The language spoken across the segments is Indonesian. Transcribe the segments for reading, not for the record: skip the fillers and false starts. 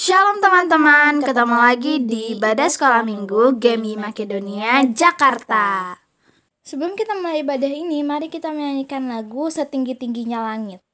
Shalom teman-teman, ketemu lagi di Ibadah Sekolah Minggu GEMI Makedonia, Jakarta. Sebelum kita mulai ibadah ini, mari kita menyanyikan lagu Setinggi-tingginya Langit.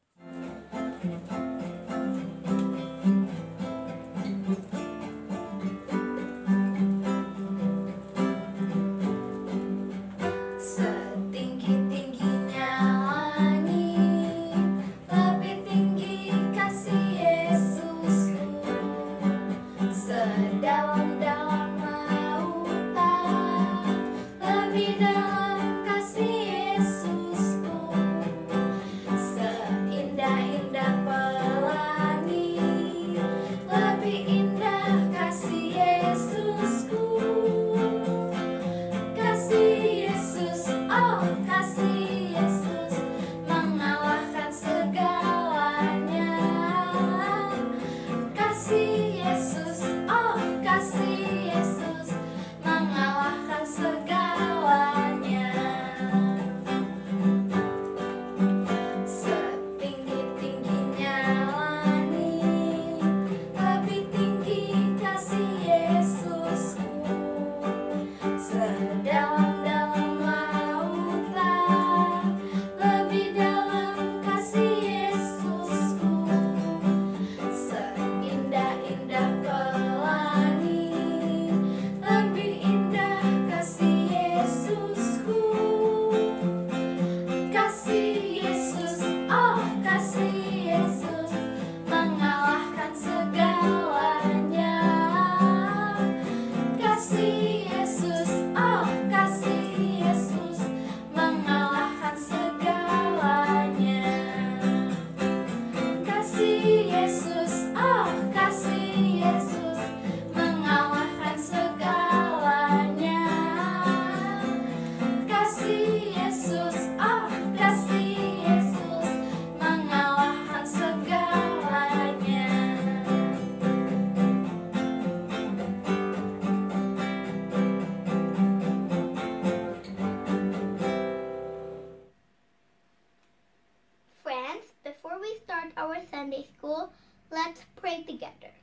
Our Sunday school, let's pray together.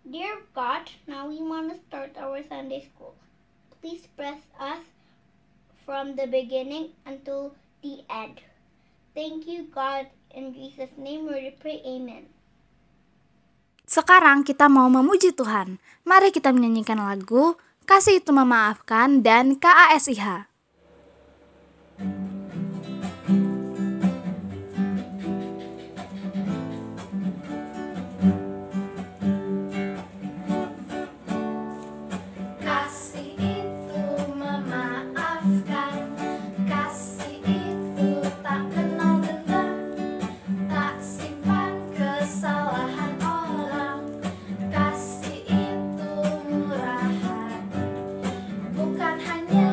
Dear God, now we want to start our Sunday school. Please bless us from the beginning until the end. Thank you, God. In Jesus' name we pray, amen. Sekarang kita mau memuji Tuhan. Mari kita menyanyikan lagu Kasih Itu Memaafkan dan KASIH. Bukan hanya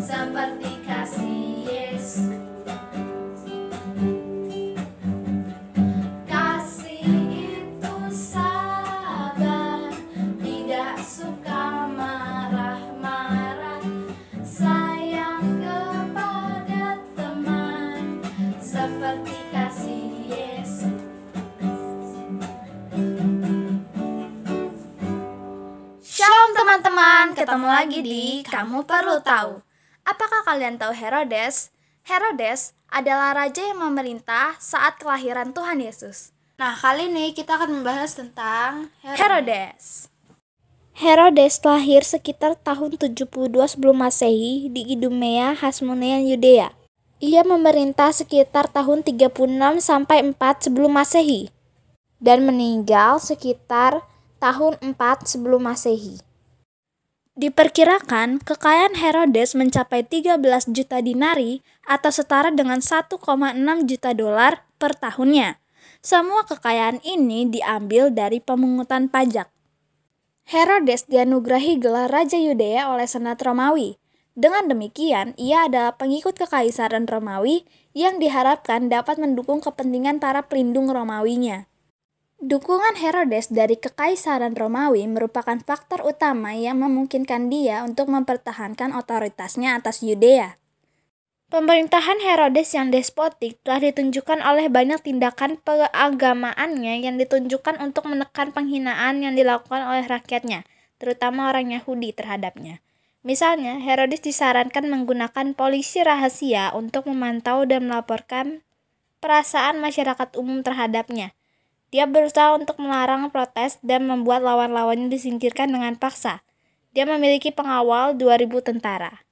seperti kasih Yesus. Kasih itu sabar, tidak suka marah-marah, sayang kepada teman, seperti kasih Yesus. Shalom teman-teman, ketemu lagi di Kamu Perlu Tahu. Apakah kalian tahu Herodes? Herodes adalah raja yang memerintah saat kelahiran Tuhan Yesus. Nah, kali ini kita akan membahas tentang Herodes. Herodes lahir sekitar tahun 72 sebelum Masehi di Idumea, Hasmonea, Yudea. Ia memerintah sekitar tahun 36 sampai 4 sebelum Masehi dan meninggal sekitar tahun 4 sebelum Masehi. Diperkirakan kekayaan Herodes mencapai 13 juta dinari atau setara dengan 1,6 juta dolar per tahunnya. Semua kekayaan ini diambil dari pemungutan pajak. Herodes dianugerahi gelar Raja Yudea oleh Senat Romawi. Dengan demikian, ia adalah pengikut kekaisaran Romawi yang diharapkan dapat mendukung kepentingan para pelindung Romawinya. Dukungan Herodes dari Kekaisaran Romawi merupakan faktor utama yang memungkinkan dia untuk mempertahankan otoritasnya atas Yudea. Pemerintahan Herodes yang despotik telah ditunjukkan oleh banyak tindakan keagamaannya yang ditunjukkan untuk menekan penghinaan yang dilakukan oleh rakyatnya, terutama orang Yahudi terhadapnya. Misalnya, Herodes disarankan menggunakan polisi rahasia untuk memantau dan melaporkan perasaan masyarakat umum terhadapnya. Dia berusaha untuk melarang protes dan membuat lawan-lawannya disingkirkan dengan paksa. Dia memiliki pengawal 2.000 tentara.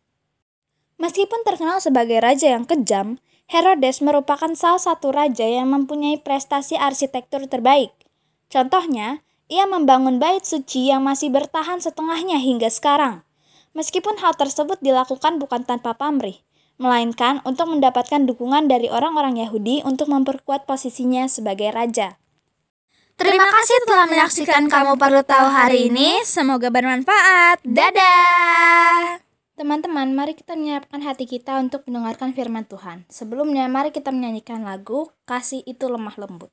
Meskipun terkenal sebagai raja yang kejam, Herodes merupakan salah satu raja yang mempunyai prestasi arsitektur terbaik. Contohnya, ia membangun bait suci yang masih bertahan setengahnya hingga sekarang. Meskipun hal tersebut dilakukan bukan tanpa pamrih, melainkan untuk mendapatkan dukungan dari orang-orang Yahudi untuk memperkuat posisinya sebagai raja. Terima kasih telah menyaksikan Kamu Perlu Tahu hari ini. Semoga bermanfaat. Dadah! Teman-teman, mari kita menyiapkan hati kita untuk mendengarkan firman Tuhan. Sebelumnya, mari kita menyanyikan lagu Kasih Itu Lemah Lembut.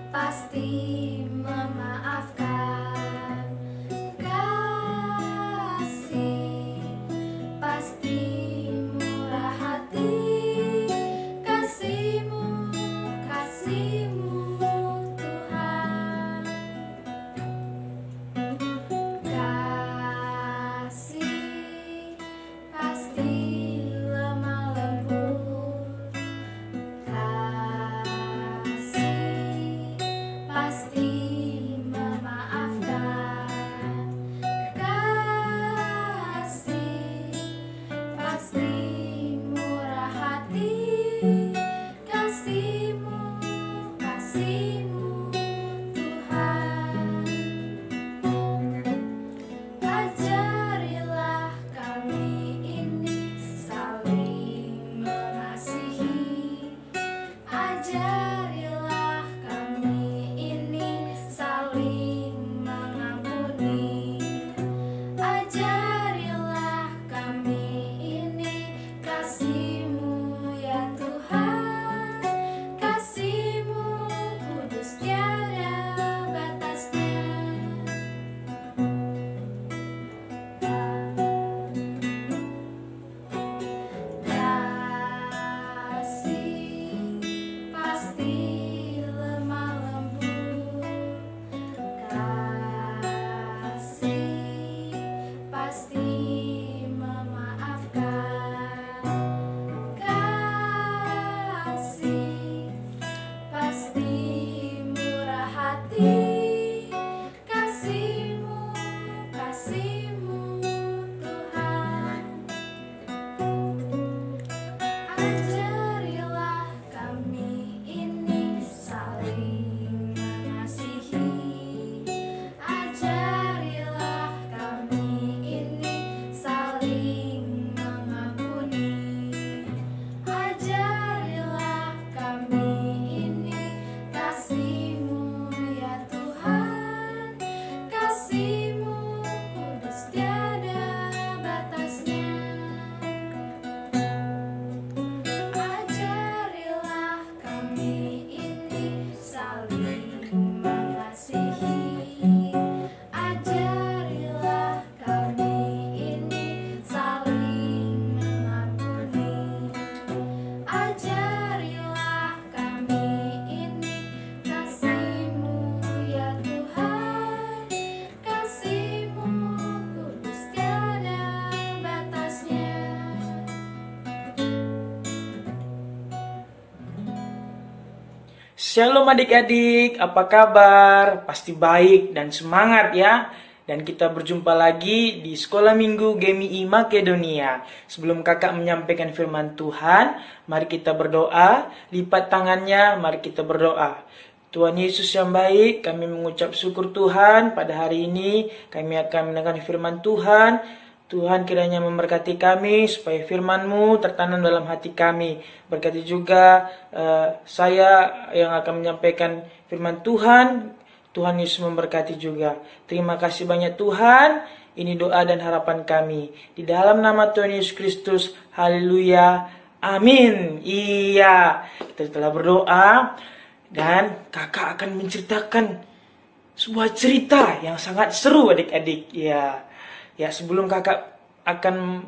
Pasti memaafkan, kasih pasti murah hati, kasih-Mu, kasih-Mu Tuhan. Kasih pasti lemah lembut, pasti memaafkan, kasih pasti murah hati, kasih-Mu, kasih-Mu Tuhan. Ajarilah kami ini saling mengasihi, ajarilah kami ini Shalom adik-adik, apa kabar? Pasti baik dan semangat ya. Dan kita berjumpa lagi di Sekolah Minggu GMI Makedonia. Sebelum kakak menyampaikan firman Tuhan, mari kita berdoa. Lipat tangannya, mari kita berdoa. Tuhan Yesus yang baik, kami mengucap syukur Tuhan. Pada hari ini kami akan mendengar firman Tuhan. Tuhan kiranya memberkati kami supaya firman-Mu tertanam dalam hati kami. Berkati juga saya yang akan menyampaikan firman Tuhan. Tuhan Yesus memberkati juga. Terima kasih banyak Tuhan. Ini doa dan harapan kami. Di dalam nama Tuhan Yesus Kristus. Haleluya. Amin. Iya. Kita telah berdoa. Dan kakak akan menceritakan sebuah cerita yang sangat seru adik-adik. Ya, sebelum kakak akan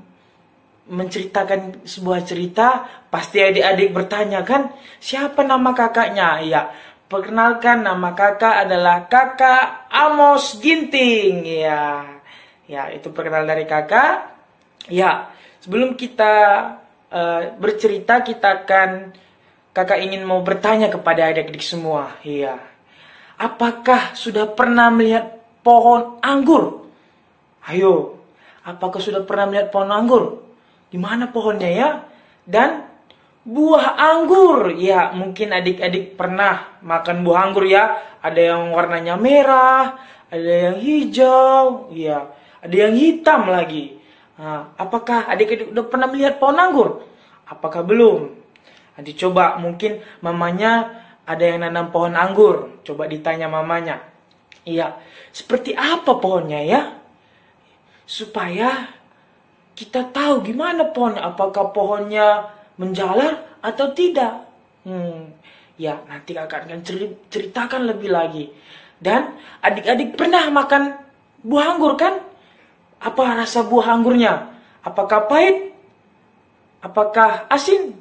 menceritakan sebuah cerita, pasti adik-adik bertanya kan, siapa nama kakaknya? Ya, perkenalkan, nama kakak adalah Kakak Amos Ginting. Ya, itu perkenalan dari kakak. Ya, sebelum kita bercerita, kakak ingin mau bertanya kepada adik-adik semua. Ya, apakah sudah pernah melihat pohon anggur? Ayo, apakah sudah pernah melihat pohon anggur? Di mana pohonnya ya? Dan buah anggur. Ya, mungkin adik-adik pernah makan buah anggur ya. Ada yang warnanya merah, ada yang hijau, ya, ada yang hitam lagi. Nah, apakah adik-adik sudah pernah melihat pohon anggur? Apakah belum? Nanti coba, mungkin mamanya ada yang nanam pohon anggur. Coba ditanya mamanya. Iya, seperti apa pohonnya ya? Supaya kita tahu gimana pohonnya. Apakah pohonnya menjalar atau tidak. Ya, nanti kakak akan ceritakan lebih lagi. Dan adik-adik pernah makan buah anggur kan? Apa rasa buah anggurnya? Apakah pahit? Apakah asin?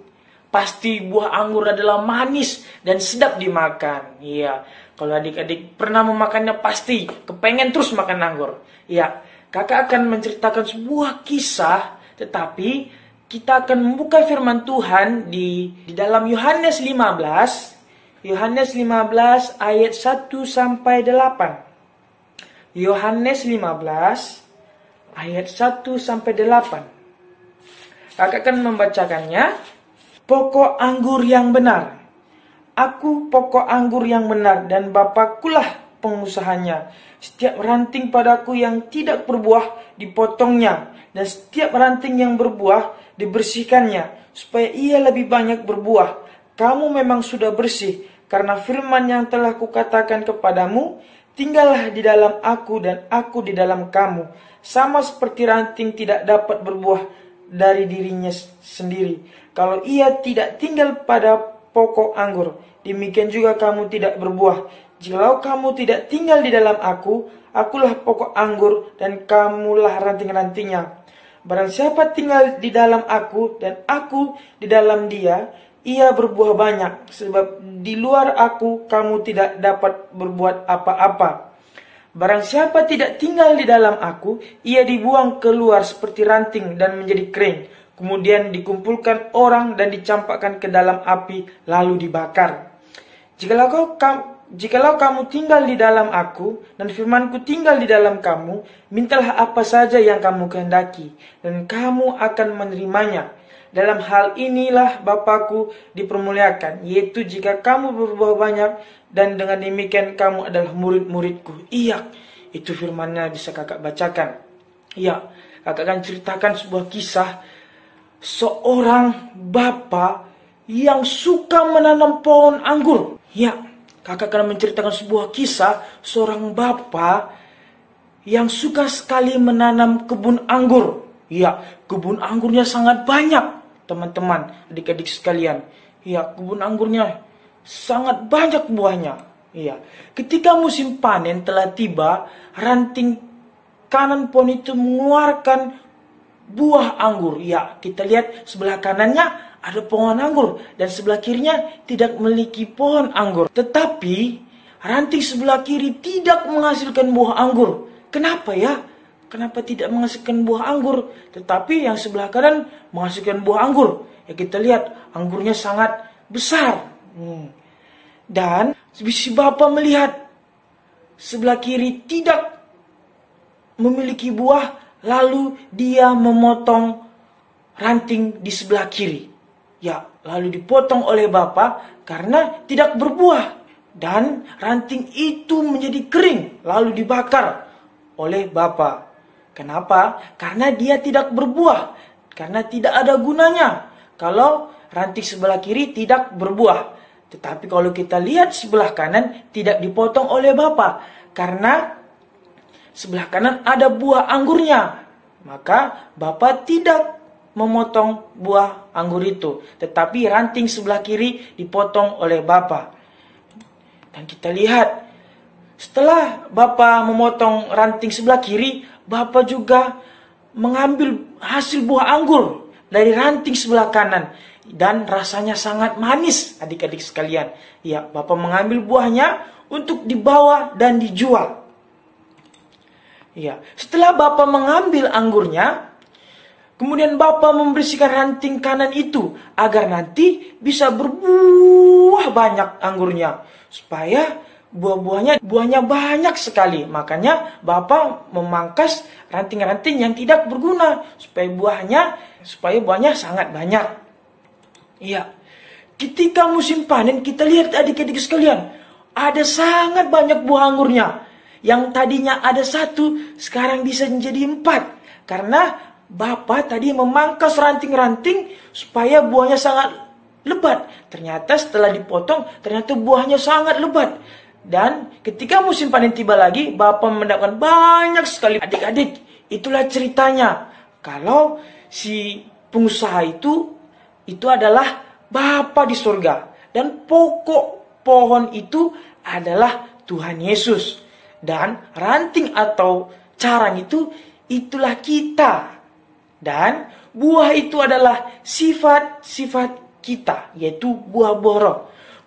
Pasti buah anggur adalah manis dan sedap dimakan. Iya, kalau adik-adik pernah memakannya pasti kepengen terus makan anggur. Iya, kakak akan menceritakan sebuah kisah, tetapi kita akan membuka firman Tuhan di dalam Yohanes 15. Yohanes 15 ayat 1 sampai 8. Yohanes 15 ayat 1 sampai 8. Kakak akan membacakannya. Pokok anggur yang benar. Aku pokok anggur yang benar dan Bapakkulah pengusahanya. Setiap ranting padaku yang tidak berbuah dipotongnya, dan setiap ranting yang berbuah dibersihkannya, supaya ia lebih banyak berbuah. Kamu memang sudah bersih karena firman yang telah kukatakan kepadamu. Tinggallah di dalam aku dan aku di dalam kamu. Sama seperti ranting tidak dapat berbuah dari dirinya sendiri kalau ia tidak tinggal pada pokok anggur, demikian juga kamu tidak berbuah. Jikalau kamu tidak tinggal di dalam aku, akulah pokok anggur dan kamulah ranting-rantingnya. Barang siapa tinggal di dalam aku dan aku di dalam dia, ia berbuah banyak, sebab di luar aku kamu tidak dapat berbuat apa-apa. Barang siapa tidak tinggal di dalam aku, ia dibuang keluar seperti ranting dan menjadi kering. Kemudian dikumpulkan orang dan dicampakkan ke dalam api, lalu dibakar. Jikalau kamu tinggal di dalam aku, dan firmanku tinggal di dalam kamu, mintalah apa saja yang kamu kehendaki, dan kamu akan menerimanya. Dalam hal inilah Bapakku dipermuliakan, yaitu jika kamu berbuah banyak, dan dengan demikian kamu adalah murid-muridku. Iya, itu firmannya bisa kakak bacakan. Iya, kakak akan ceritakan sebuah kisah seorang bapak yang suka menanam pohon anggur. Ya, kakak akan menceritakan sebuah kisah seorang bapak yang suka sekali menanam kebun anggur. Ya, kebun anggurnya sangat banyak, teman-teman, adik-adik sekalian. Ya, kebun anggurnya sangat banyak buahnya. Ya, ketika musim panen telah tiba, ranting kanan pohon itu mengeluarkan buah anggur. Ya, kita lihat sebelah kanannya ada pohon anggur dan sebelah kirinya tidak memiliki pohon anggur. Tetapi ranting sebelah kiri tidak menghasilkan buah anggur. Kenapa ya? Kenapa tidak menghasilkan buah anggur? Tetapi yang sebelah kanan menghasilkan buah anggur. Ya, kita lihat anggurnya sangat besar. Dan si Bapa melihat sebelah kiri tidak memiliki buah, lalu dia memotong ranting di sebelah kiri. Ya, lalu dipotong oleh Bapa karena tidak berbuah. Dan ranting itu menjadi kering, lalu dibakar oleh Bapa. Kenapa? Karena dia tidak berbuah, karena tidak ada gunanya kalau ranting sebelah kiri tidak berbuah. Tetapi kalau kita lihat sebelah kanan tidak dipotong oleh Bapa, karena sebelah kanan ada buah anggurnya. Maka Bapa tidak memotong buah anggur itu, tetapi ranting sebelah kiri dipotong oleh Bapa. Dan kita lihat, setelah Bapa memotong ranting sebelah kiri, Bapa juga mengambil hasil buah anggur dari ranting sebelah kanan. Dan rasanya sangat manis, adik-adik sekalian. Ya, Bapa mengambil buahnya untuk dibawa dan dijual. Ya, setelah Bapa mengambil anggurnya, kemudian Bapa membersihkan ranting kanan itu agar nanti bisa berbuah banyak anggurnya. Supaya buahnya banyak sekali. Makanya Bapa memangkas ranting-ranting yang tidak berguna supaya buahnya sangat banyak. Iya. Ketika musim panen kita lihat adik-adik sekalian, ada sangat banyak buah anggurnya. Yang tadinya ada 1, sekarang bisa menjadi 4. Karena Bapa tadi memangkas ranting-ranting supaya buahnya sangat lebat. Ternyata setelah dipotong, ternyata buahnya sangat lebat. Dan ketika musim panen tiba lagi, Bapa mendapatkan banyak sekali. Adik-adik, itulah ceritanya. Kalau si pengusaha itu adalah Bapa di surga. Dan pokok pohon itu adalah Tuhan Yesus. Dan ranting atau carang itulah kita. Dan buah itu adalah sifat-sifat kita, yaitu buah-buah roh.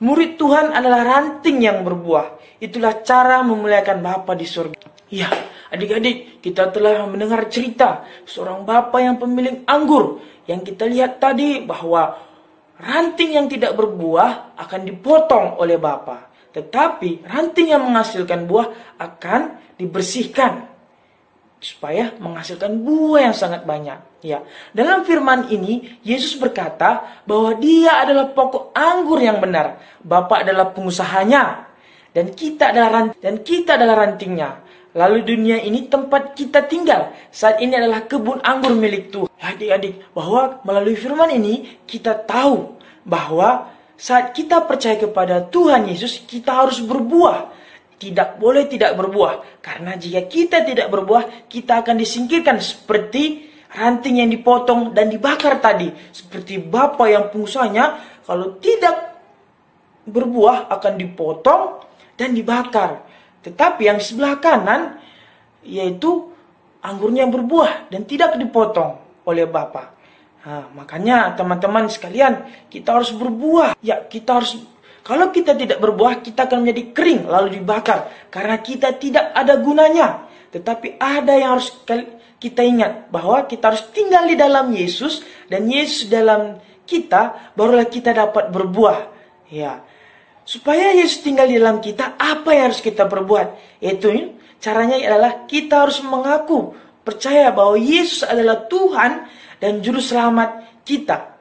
Murid Tuhan adalah ranting yang berbuah. Itulah cara memuliakan Bapa di surga. Ya, adik-adik, kita telah mendengar cerita seorang Bapa yang pemilik anggur. Yang kita lihat tadi bahwa ranting yang tidak berbuah akan dipotong oleh Bapa. Tetapi ranting yang menghasilkan buah akan dibersihkan supaya menghasilkan buah yang sangat banyak. Ya, dalam firman ini Yesus berkata bahwa Dia adalah pokok anggur yang benar. Bapa adalah pengusahanya dan kita adalah rantingnya. Lalu dunia ini tempat kita tinggal. Saat ini adalah kebun anggur milik Tuhan. Adik-adik, bahwa melalui firman ini kita tahu bahwa saat kita percaya kepada Tuhan Yesus, kita harus berbuah. Tidak boleh tidak berbuah. Karena jika kita tidak berbuah, kita akan disingkirkan seperti ranting yang dipotong dan dibakar tadi. Seperti Bapa yang pengusahanya, kalau tidak berbuah akan dipotong dan dibakar. Tetapi yang di sebelah kanan, yaitu anggurnya berbuah dan tidak dipotong oleh Bapa. Nah, makanya teman-teman sekalian, kita harus berbuah. Ya, kalau kita tidak berbuah, kita akan menjadi kering lalu dibakar. Karena kita tidak ada gunanya. Tetapi ada yang harus kita ingat, bahwa kita harus tinggal di dalam Yesus. Dan Yesus dalam kita, barulah kita dapat berbuah. Ya, supaya Yesus tinggal di dalam kita, apa yang harus kita perbuat? Yaitu caranya adalah kita harus mengaku, percaya bahwa Yesus adalah Tuhan dan Juru Selamat kita.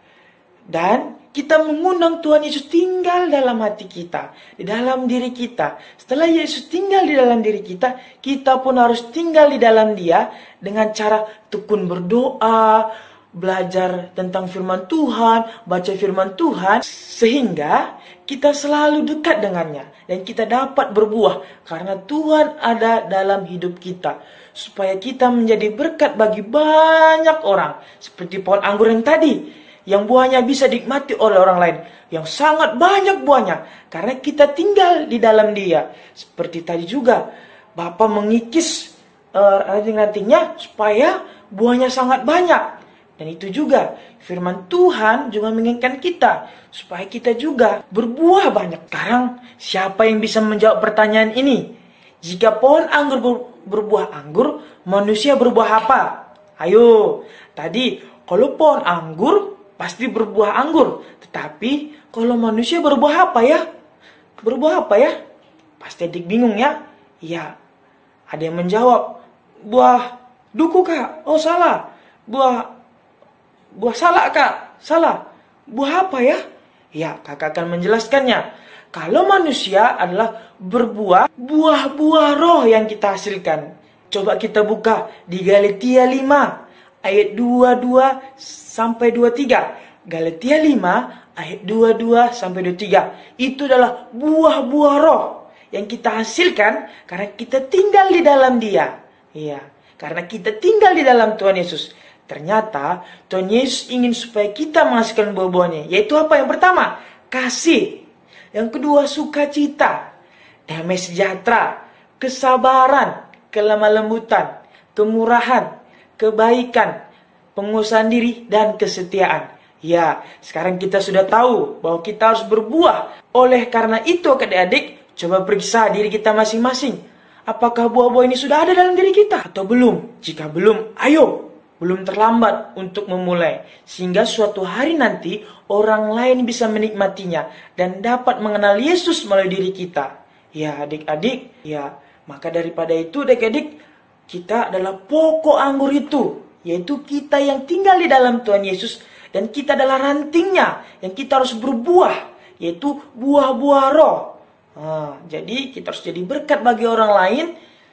Dan kita mengundang Tuhan Yesus tinggal dalam hati kita, di dalam diri kita. Setelah Yesus tinggal di dalam diri kita, kita pun harus tinggal di dalam Dia dengan cara tekun berdoa, belajar tentang firman Tuhan, baca firman Tuhan, sehingga kita selalu dekat dengannya dan kita dapat berbuah karena Tuhan ada dalam hidup kita, supaya kita menjadi berkat bagi banyak orang, seperti pohon anggur yang tadi, yang buahnya bisa dinikmati oleh orang lain, yang sangat banyak buahnya karena kita tinggal di dalam Dia. Seperti tadi juga Bapa mengikis ranting-rantingnya supaya buahnya sangat banyak. Dan itu juga firman Tuhan juga menginginkan kita supaya kita juga berbuah banyak. Sekarang siapa yang bisa menjawab pertanyaan ini? Jika pohon anggur berbuah anggur, manusia berbuah apa? Ayo, tadi kalau pohon anggur pasti berbuah anggur. Tetapi kalau manusia berbuah apa ya? Berbuah apa ya? Pasti adik bingung ya? Iya. Ada yang menjawab, buah duku kak. Oh salah. Buah salak kak. Salah. Buah apa ya? Ya, kakak akan menjelaskannya. Kalau manusia adalah berbuah, buah-buah roh yang kita hasilkan. Coba kita buka di Galatia 5 ayat 22 sampai 23. Galatia 5 ayat 22 sampai 23. Itu adalah buah-buah roh yang kita hasilkan karena kita tinggal di dalam Dia. Iya, karena kita tinggal di dalam Tuhan Yesus. Ternyata Tuhan Yesus ingin supaya kita menghasilkan buah-buahnya. Yaitu apa? Yang pertama, kasih. Yang kedua, sukacita, damai sejahtera, kesabaran, kelemah lembutan, kemurahan, kebaikan, penguasaan diri, dan kesetiaan. Ya, sekarang kita sudah tahu bahwa kita harus berbuah. Oleh karena itu, adik-adik, coba periksa diri kita masing-masing. Apakah buah-buah ini sudah ada dalam diri kita atau belum? Jika belum, ayo. Belum terlambat untuk memulai. Sehingga suatu hari nanti orang lain bisa menikmatinya dan dapat mengenal Yesus melalui diri kita. Ya adik-adik, ya maka daripada itu adik-adik, kita adalah pokok anggur itu. Yaitu kita yang tinggal di dalam Tuhan Yesus. Dan kita adalah rantingnya yang kita harus berbuah. Yaitu buah-buah roh. Jadi kita harus jadi berkat bagi orang lain.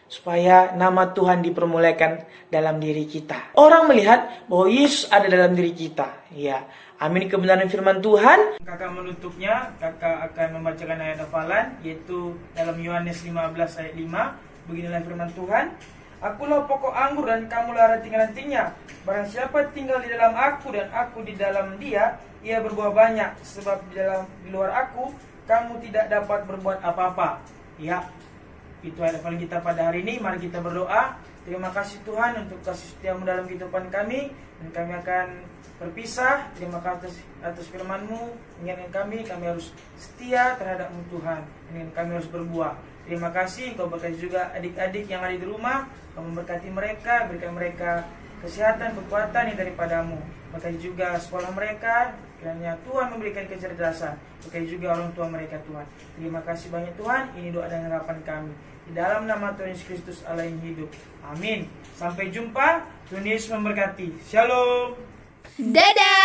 Supaya nama Tuhan dipermuliakan dalam diri kita. Orang melihat bahwa Yesus ada dalam diri kita. Ya, amin kebenaran firman Tuhan. Kakak menutupnya, kakak akan membacakan ayat hafalan, yaitu dalam Yohanes 15 ayat 5. Beginilah firman Tuhan. Akulah pokok anggur dan kamulah ranting-rantingnya. Barang siapa tinggal di dalam aku dan aku di dalam dia, ia berbuah banyak. Sebab di luar aku, kamu tidak dapat berbuat apa-apa. Ya. Itu ayat hafalan kita pada hari ini. Mari kita berdoa. Terima kasih Tuhan untuk kasih setiamu dalam kehidupan kami. Dan kami akan berpisah. Terima kasih atas firman-Mu. Ingatkan kami harus setia terhadap-Mu Tuhan. Dan kami harus berbuah. Terima kasih. Kau berkati juga adik-adik yang ada di rumah. Kau memberkati mereka. Berikan mereka kesehatan, kekuatan yang daripada-Mu. Berkati juga sekolah mereka. Kiranya Tuhan memberikan kecerdasan. Berkati juga orang tua mereka Tuhan. Terima kasih banyak Tuhan. Ini doa dan harapan kami. Di dalam nama Tuhan Yesus Kristus Allah yang hidup. Amin. Sampai jumpa. Tuhan Yesus memberkati. Shalom. Dadah.